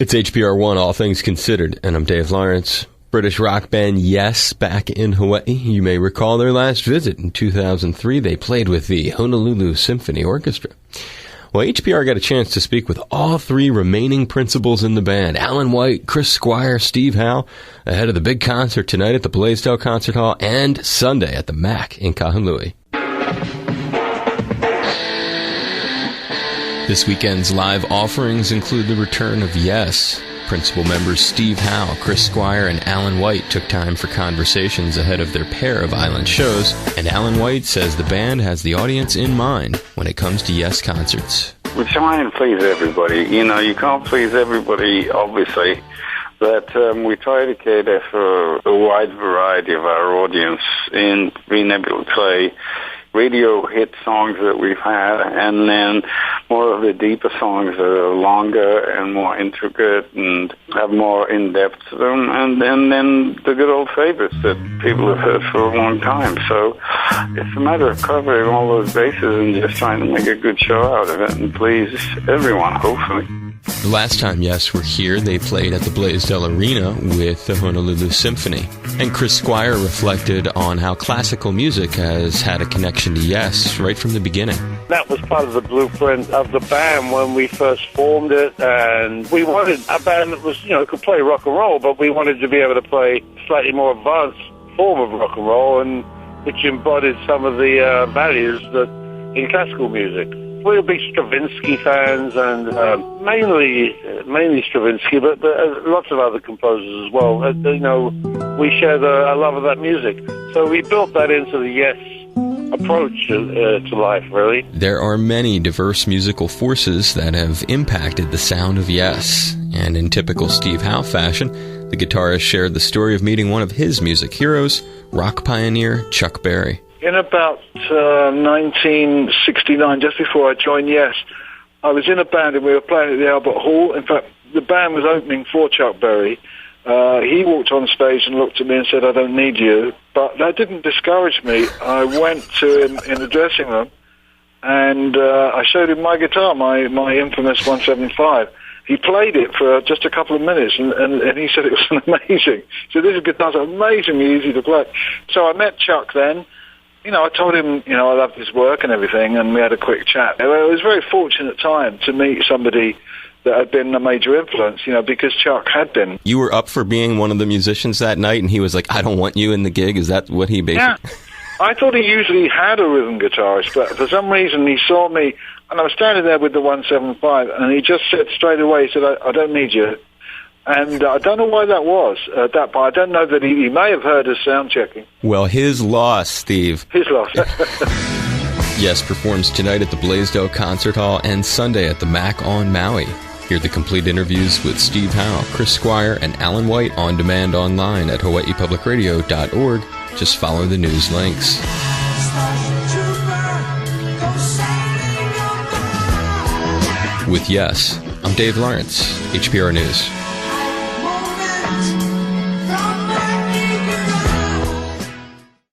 It's HPR1, All Things Considered, and I'm Dave Lawrence. British rock band Yes, back in Hawaii. You may recall their last visit in 2003. They played with the Honolulu Symphony Orchestra. Well, HPR got a chance to speak with all three remaining principals in the band, Alan White, Chris Squire, Steve Howe, ahead of the big concert tonight at the Blaisdell Concert Hall and Sunday at the MAC in Kahului. This weekend's live offerings include the return of Yes. Principal members Steve Howe, Chris Squire, and Alan White took time for conversations ahead of their pair of island shows, and Alan White says the band has the audience in mind when it comes to Yes concerts. We try and please everybody. You know, you can't please everybody, obviously, but we try to cater for a wide variety of our audience in being able to play radio hit songs that we've had, and then more of the deeper songs that are longer and more intricate and have more in-depth to them, and then the good old favorites that people have heard for a long time. So it's a matter of covering all those bases and just trying to make a good show out of it and please everyone, hopefully. The last time Yes were here, they played at the Blaisdell Arena with the Honolulu Symphony. And Chris Squire reflected on how classical music has had a connection to Yes right from the beginning. That was part of the blueprint of the band when we first formed it, and we wanted a band that was, could play rock and roll, but we wanted to be able to play slightly more advanced form of rock and roll, and which embodied some of the values that in classical music. We're big Stravinsky fans, and mainly Stravinsky, but lots of other composers as well. We share a love of that music. So we built that into the Yes approach to life, really. There are many diverse musical forces that have impacted the sound of Yes. And in typical Steve Howe fashion, the guitarist shared the story of meeting one of his music heroes, rock pioneer Chuck Berry. In about 1969, just before I joined Yes, I was in a band and we were playing at the Albert Hall. In fact, the band was opening for Chuck Berry. He walked on stage and looked at me and said, "I don't need you." But that didn't discourage me. I went to him in the dressing room and I showed him my guitar, my infamous 175. He played it for just a couple of minutes, and he said it was amazing. So this guitar's amazingly easy to play. So I met Chuck then. I told him, I loved his work and everything, and we had a quick chat. It was a very fortunate time to meet somebody that had been a major influence, because Chuck had been. You were up for being one of the musicians that night, and he was like, "I don't want you in the gig." Is that what he basically... Yeah. I thought he usually had a rhythm guitarist, but for some reason he saw me, and I was standing there with the 175, and he just said straight away, he said, I don't need you. And I don't know why that was, but I don't know that he may have heard us sound checking. Well, his loss, Steve. His loss. Yes performs tonight at the Blaisdell Concert Hall and Sunday at the MAC on Maui. Hear the complete interviews with Steve Howe, Chris Squire, and Alan White on demand online at hawaiipublicradio.org. Just follow the news links. With Yes, I'm Dave Lawrence, HPR News.